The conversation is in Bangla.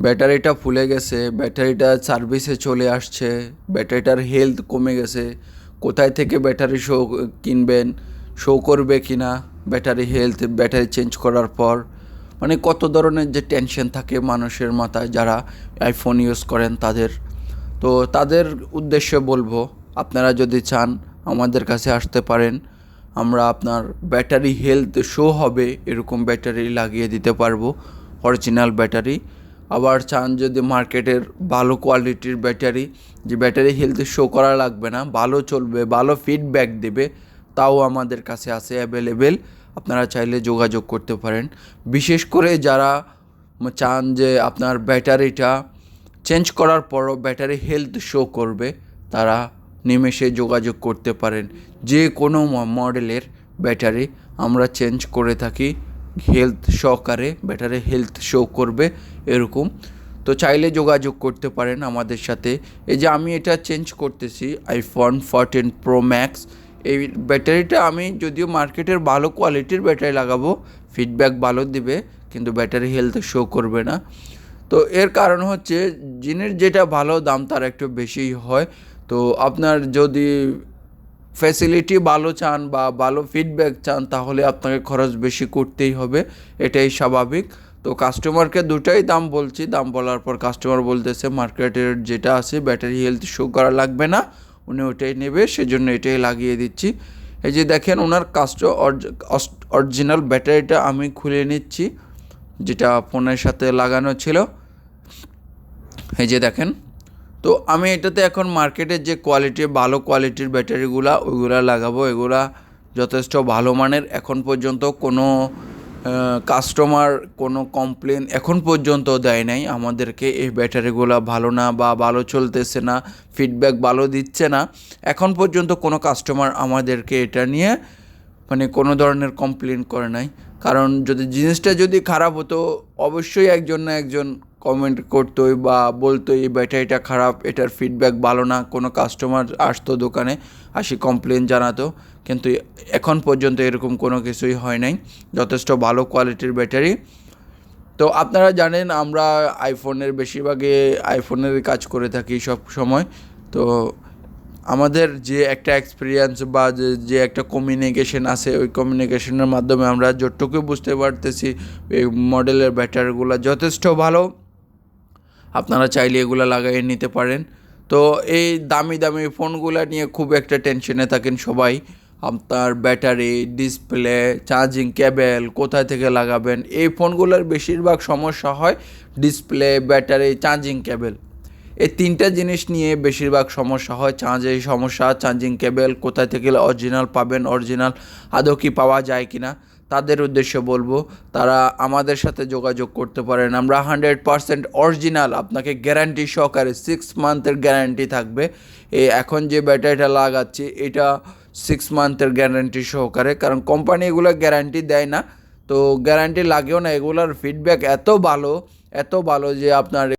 ব্যাটারিটা ফুলে গেছে, ব্যাটারিটা সার্ভিসে চলে আসছে, ব্যাটারিটার হেলথ কমে গেছে। কোথায় থেকে ব্যাটারি কিনবেন, শো করবে কি না ব্যাটারি হেলথ, ব্যাটারি চেঞ্জ করার পর, মানে কত ধরনের যে টেনশন থাকে মানুষের মাথায় যারা আইফোন ইউজ করেন তাদের। তো তাদের উদ্দেশ্যে বলবো, আপনারা যদি চান আমাদের কাছে আসতে পারেন। আমরা আপনার ব্যাটারি হেলথ শো হবে এরকম ব্যাটারি লাগিয়ে দিতে পারবো, অরিজিনাল ব্যাটারি। আবার চান যদি মার্কেটের ভালো কোয়ালিটির ব্যাটারি, যে ব্যাটারি হেলথ শো করা লাগবে না, ভালো চলবে, ভালো ফিডব্যাক দেবে, তাও আমাদের কাছে আছে অ্যাভেলেবেল। আপনারা চাইলে যোগাযোগ করতে পারেন। বিশেষ করে যারা চান যে আপনার ব্যাটারিটা চেঞ্জ করার পরও ব্যাটারি হেলথ শো করবে, তারা নিমেষে যোগাযোগ করতে পারেন। যে কোনো মডেলের ব্যাটারি আমরা চেঞ্জ করে থাকি, হেলথ সহকারে ব্যাটারি হেলথ শো করবে এরকম। তো চাইলে যোগাযোগ করতে পারেন আমাদের সাথে। এই যে আমি এটা চেঞ্জ করতেছি আইফোন 14 প্রো ম্যাক্স, এই ব্যাটারিটা আমি যদিও মার্কেটের ভালো কোয়ালিটির ব্যাটারি লাগাবো, ফিডব্যাক ভালো দিবে, কিন্তু ব্যাটারি হেলথ শো করবে না। তো এর কারণ হচ্ছে জিনিস যেটা ভালো দাম তার একটু বেশিই হয়। তো আপনার যদি ফ্যাসিলিটি ভালো চান বা ভালো ফিডব্যাক চান, তাহলে আপনাকে খরচ বেশি করতেই হবে, এটাই স্বাভাবিক। তো কাস্টমারকে দুটাই দাম বলছি, দাম বলার পর কাস্টমার বলতেছে মার্কেটের যেটা আছে ব্যাটারি হেলথ শো করা লাগবে না, উনি ওটাই নেবে, সেজন্য এটাই লাগিয়ে দিচ্ছি। এই যে দেখেন ওনার অরিজিনাল ব্যাটারিটা আমি খুলে নিচ্ছি, যেটা ফোনের সাথে লাগানো ছিল। এই যে দেখেন, তো আমি এটাতে এখন মার্কেটের যে ভালো কোয়ালিটির ব্যাটারিগুলা ওইগুলা লাগাবো। এগুলা যথেষ্ট ভালো মানের। এখন পর্যন্ত কোনো কাস্টমার কোনো কমপ্লেন এখন পর্যন্ত দেয় নাই আমাদেরকে এই ব্যাটারিগুলা ভালো না বা ভালো চলতেছে না, ফিডব্যাক ভালো দিচ্ছে না। এখন পর্যন্ত কোনো কাস্টমার আমাদেরকে এটা নিয়ে মানে কোনো ধরনের কমপ্লেন করে নাই। কারণ যদি জিনিসটা যদি খারাপ হতো, অবশ্যই একজন না একজন কমেন্ট করতোই বা বলতো এই ব্যাটারিটা খারাপ, এটার ফিডব্যাক ভালো না, কোনো কাস্টমার আসতো দোকানে আসি কমপ্লেন জানাতো। কিন্তু এখন পর্যন্ত এরকম কোনো কিছুই হয় নাই, যথেষ্ট ভালো কোয়ালিটির ব্যাটারি। তো আপনারা জানেন আমরা আইফোনের বেশিরভাগই আইফোনের কাজ করে থাকি সব সময়। তো আমাদের যে একটা এক্সপিরিয়েন্স বা যে একটা কমিউনিকেশন আছে, ওই কমিউনিকেশনের মাধ্যমে আমরা যতটুকু বুঝতে পারতেছি এই মডেলের ব্যাটারিগুলো যথেষ্ট ভালো। আপনারা চাইলে এগুলো লাগিয়ে নিতে পারেন। তো এই দামি দামি ফোনগুলো নিয়ে খুব একটা টেনশনে থাকেন সবাই, আপনার ব্যাটারি, ডিসপ্লে, চার্জিং কেবল কোথায় থেকে লাগাবেন। এই ফোনগুলোর বেশিরভাগ সমস্যা হয় ডিসপ্লে, ব্যাটারি, চার্জিং কেবল, এই তিনটা জিনিস নিয়ে বেশিরভাগ সমস্যা হয়। চার্জিং কেবল কোথায় থেকে অরিজিনাল পাবেন, অরিজিনাল আদৌ কি পাওয়া যায় কি না, তাদের উদ্দেশ্যে বলবো তারা আমাদের সাথে যোগাযোগ করতে পারেন। আমরা 100% অরিজিনাল, আপনাকে গ্যারান্টি সহকারে 6 মান্থের গ্যারান্টি থাকবে। এখন যে ব্যাটারিটা লাগাচ্ছি এটা 6 মান্থের গ্যারান্টি সহকারে, কারণ কোম্পানি এগুলো গ্যারান্টি দেয় না, তো গ্যারান্টি লাগেও না। এগুলোর ফিডব্যাক এত ভালো যে আপনার